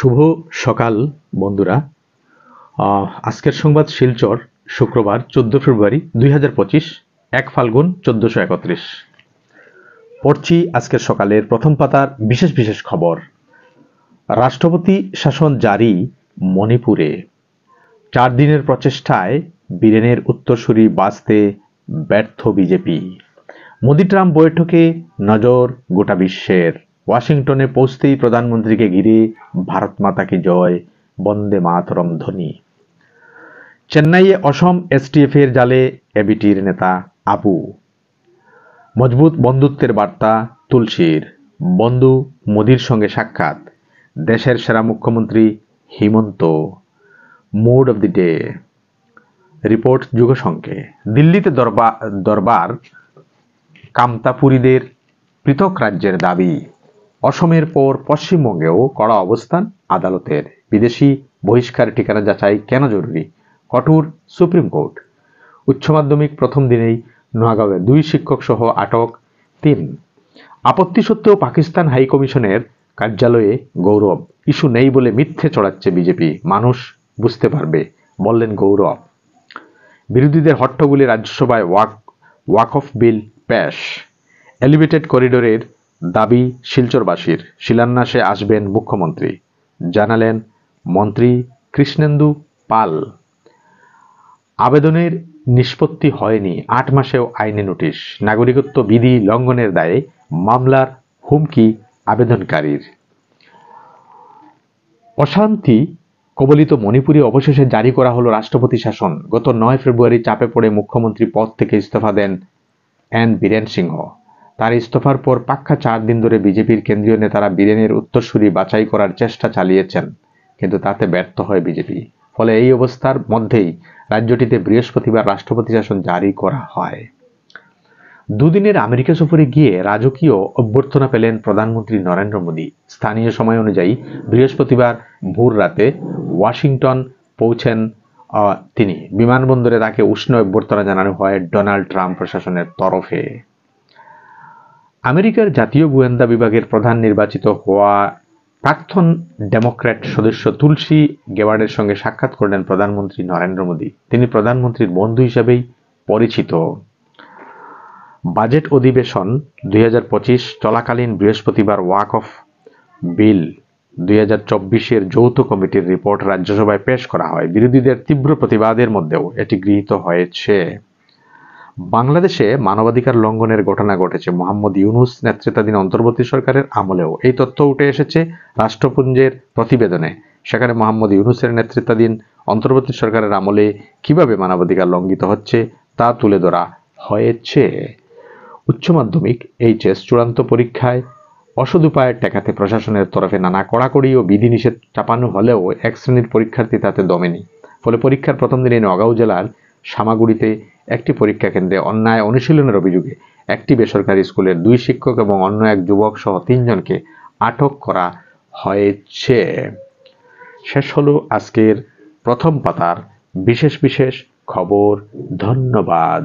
শুভ সকাল বন্ধুরা। আজকের সংবাদ শিলচর, শুক্রবার 14 ফেব্রুয়ারি 2025, 1 ফাল্গুন 1431। পড়ছি আজকের সকালের প্রথম পাতার বিশেষ বিশেষ খবর। রাষ্ট্রপতি শাসন জারি মণিপুরে। 4 দিনের প্রচেষ্টায় বীরেনের উত্তরসূরি বাঁচতে ব্যর্থ বিজেপি। মোদি ট্রাম্প বৈঠকে নজর গোটা বিশ্বের। ওয়াশিংটনে পৌঁছতেই প্রধানমন্ত্রীকে ঘিরে ভারত মাতা কি জয়, বন্দে মাতরম ধ্বনি। চেন্নাইয়ে অসম এসটিএফ এর জালে এবিটির নেতা আবু। মজবুত বন্ধুত্বের বার্তা তুলসীর। বন্ধু মোদির সঙ্গে সাক্ষাৎ। দেশের সেরা মুখ্যমন্ত্রী Himanta. Mood of the day. Report যুগসংখ্যে। দিল্লিতে দরবার কামতাপুরীদের পৃথক রাজ্যের দাবি। অসমের পর পশ্চিমবঙ্গেও কড়া অবস্থান আদালতের। বিদেশি বহিষ্কার ঠিকানা যাচাই কেন জরুরি, কঠোর সুপ্রিম কোর্ট। উচ্চ মাধ্যমিক প্রথম দিনেই নোয়াগাঁওয়ে 2 শিক্ষক সহ আটক 3। আপত্তি সত্ত্বেও পাকিস্তান হাইকমিশনের কার্যালয়ে গৌরব। ইস্যু নেই বলে মিথ্যে চড়াচ্ছে বিজেপি, মানুষ বুঝতে পারবে বললেন গৌরব। বিরোধীদের হট্টগোলে রাজ্যসভায় ওয়াকফ বিল পেশ। এলিভেটেড করিডোরের দাবি শিলচরবাসীর। শিলান্যাসে আসবেন মুখ্যমন্ত্রী, জানালেন মন্ত্রী কৃষ্ণেন্দু পাল। আবেদনের নিষ্পত্তি হয়নি, 8 মাসেও আইনি নোটিশ। নাগরিকত্ব বিধি লঙ্ঘনের দায়ে মামলার হুমকি আবেদনকারীর। অশান্তি কবলিত মণিপুরে অবশেষে জারি করা হলো রাষ্ট্রপতি শাসন। গত 9 ফেব্রুয়ারি চাপে পড়ে মুখ্যমন্ত্রী পদ থেকে ইস্তফা দেন এন বীরেন সিংহ। তার ইস্তফার পর পাক্কা 4 দিন ধরে বিজেপির কেন্দ্রীয় নেতারা বীরেনের উত্তরসূরি বাছাই করার চেষ্টা চালিয়েছেন, কিন্তু তাতে ব্যর্থ হয় বিজেপি। ফলে এই অবস্থার মধ্যেই রাজ্যটিতে বৃহস্পতিবার রাষ্ট্রপতি শাসন জারি করা হয়। 2 দিনের আমেরিকা সফরে গিয়ে রাজকীয় অভ্যর্থনা পেলেন প্রধানমন্ত্রী নরেন্দ্র মোদী। স্থানীয় সময় অনুযায়ী বৃহস্পতিবার ভোর রাতে ওয়াশিংটন পৌঁছেন তিনি। বিমানবন্দরে তাকে উষ্ণ অভ্যর্থনা জানানো হয় ডোনাল্ড ট্রাম্প প্রশাসনের তরফে। আমেরিকার জাতীয় গোয়েন্দা বিভাগের প্রধান নির্বাচিত হওয়া প্রাক্তন ডেমোক্র্যাট সদস্য তুলসী গেবার্ডের সঙ্গে সাক্ষাৎ করলেন প্রধানমন্ত্রী নরেন্দ্র মোদী। তিনি প্রধানমন্ত্রীর বন্ধু হিসেবেই পরিচিত। বাজেট অধিবেশন 2025 চলাকালীন বৃহস্পতিবার ওয়াকফ বিল 2024 যৌথ কমিটির রিপোর্ট রাজ্যসভায় পেশ করা হয়। বিরোধীদের তীব্র প্রতিবাদের মধ্যেও এটি গৃহীত হয়েছে। বাংলাদেশে মানবাধিকার লঙ্ঘনের ঘটনা ঘটেছে মোহাম্মদ ইউনূস নেতৃত্বাধীন অন্তর্বর্তী সরকারের আমলেও। এই তথ্য উঠে এসেছে রাষ্ট্রপুঞ্জের প্রতিবেদনে। সেখানে মোহাম্মদ ইউনূসের নেতৃত্বাধীন অন্তর্বর্তী সরকারের আমলে কিভাবে মানবাধিকার লঙ্ঘিত হচ্ছে তা তুলে ধরা হয়েছে। উচ্চ মাধ্যমিক এইচএস চূড়ান্ত পরীক্ষায় অসদুপায় ঠেকাতে প্রশাসনের তরফে নানা কড়াকড়ি ও বিধিনিষেধ চাপানো হলেও 1 শ্রেণীর পরীক্ষার্থী তাতে দমেনি। ফলে পরীক্ষার প্রথম দিনে নোয়াগাঁও জেলার সামাগুড়িতে একটি পরীক্ষা কেন্দ্রে অন্যায় অনুশীলনের অভিযোগে একটি বেসরকারি স্কুলের 2 শিক্ষক এবং অন্য এক যুবক সহ 3 জনকে আটক করা হয়েছে। শেষ হলো আজকের প্রথম পাতার বিশেষ বিশেষ খবর। ধন্যবাদ।